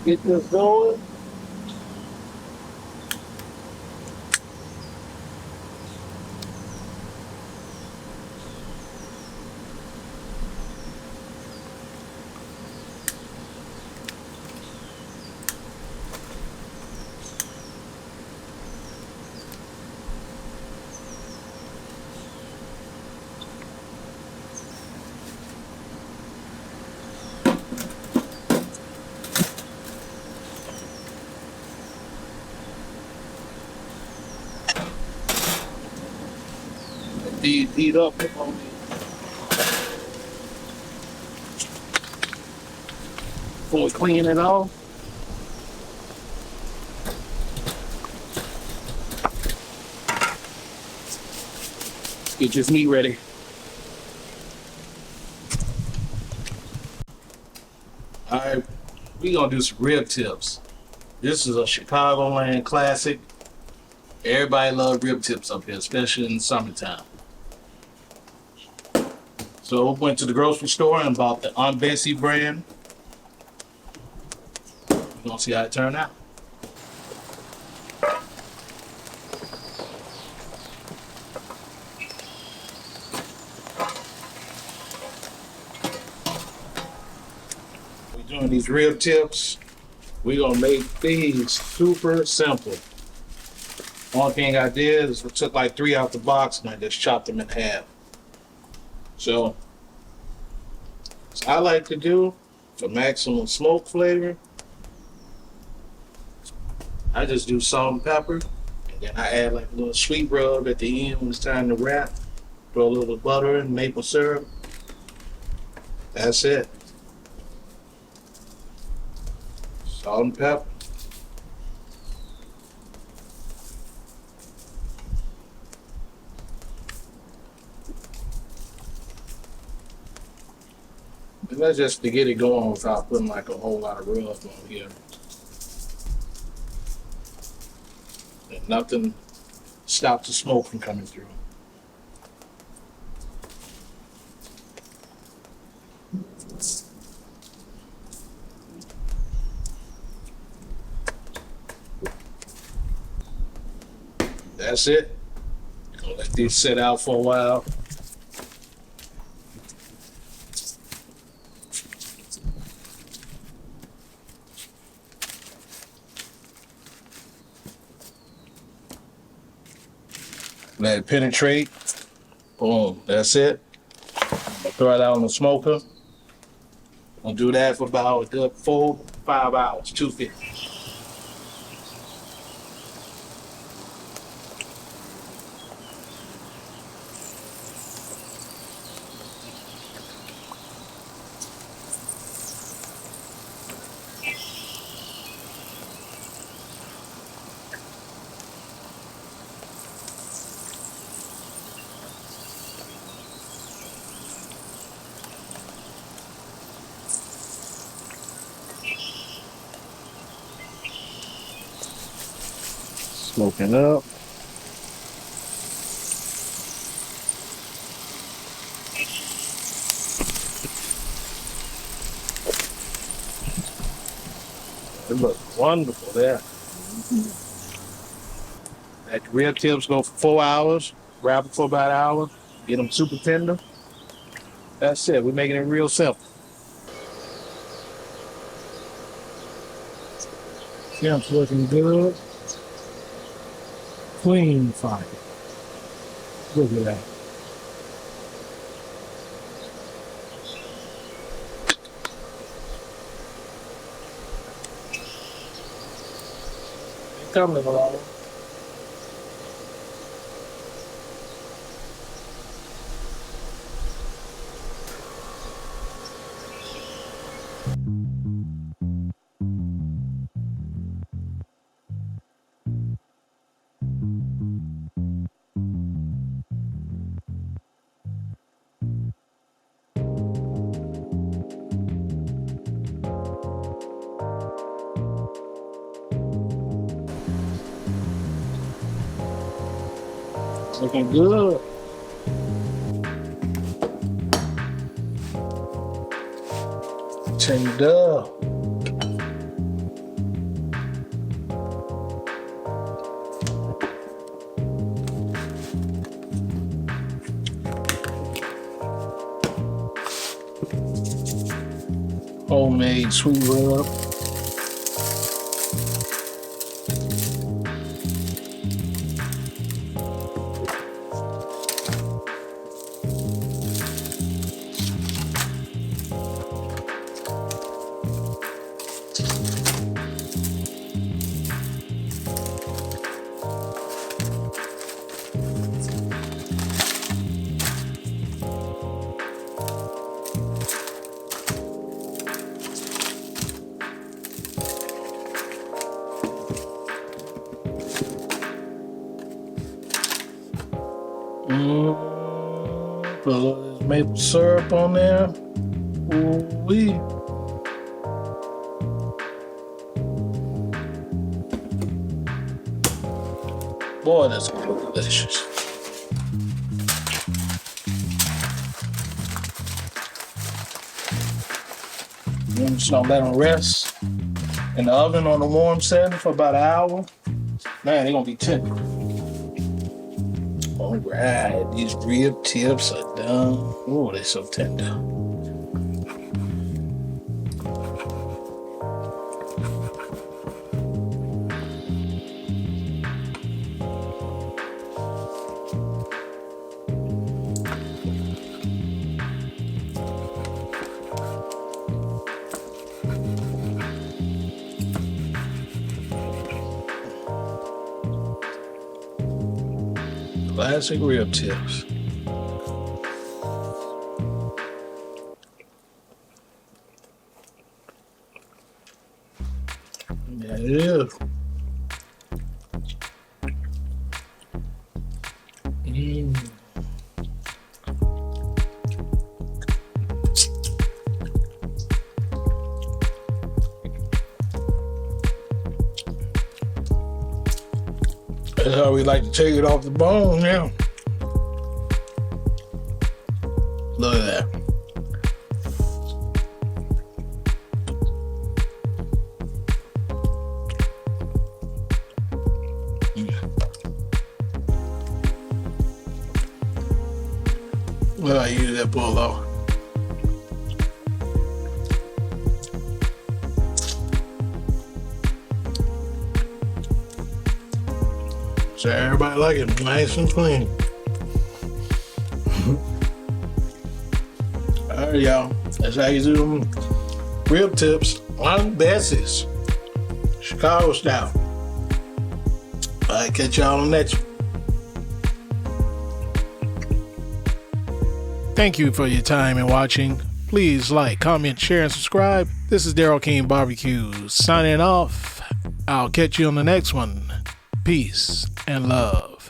Get this going. These heat up on me. Before we clean it off. Let's get this meat ready. All right, we gonna do some rib tips. This is a Chicagoland classic. Everybody loves rib tips up here, especially in the summertime. So I went to the grocery store and bought the Aunt Bessie brand. We're gonna see how it turned out. We're doing these rib tips. We're gonna make these super simple. Only thing I did is I took like 3 out the box and I just chopped them in half. So I like to do for maximum smoke flavor, I just do salt and pepper, and then I add like a little sweet rub at the end when it's time to wrap. Throw a little butter and maple syrup. That's it. Salt and pepper. And that's just to get it going without putting like a whole lot of rub on here. And nothing stops the smoke from coming through. That's it. Gonna let these sit out for a while. Let it penetrate. Boom, that's it. I'll throw it out on the smoker. I'll do that for about a good 4-5 hours, 250. Smoking up. It looks wonderful there. That rib tips go for 4 hours. Wrap it for about an hour. Get them super tender. That's it. We're making it real simple. Temp's looking good. Clean fire. Look at that. It's coming along. Looking good. Tender. homemade sweet rub. Put a little maple syrup on there. Ooh-wee. Boy, that's delicious. I'm just gonna let them rest in the oven on the warm setting for about an hour. Man, they're gonna be tender. All right, these rib tips are done. Oh, they're so tender. Classic rib tips. Yeah, it is. That's how we like to take it off the bone now. Look at that. Well, I use that pull off. So everybody like it nice and clean. All right, y'all. That's how you do them rib tips. Aunt Bessie's, Chicago style. All right, catch y'all on the next one. Thank you for your time and watching. Please like, comment, share, and subscribe. This is Darryl King Barbecue signing off. I'll catch you on the next one. Peace and love.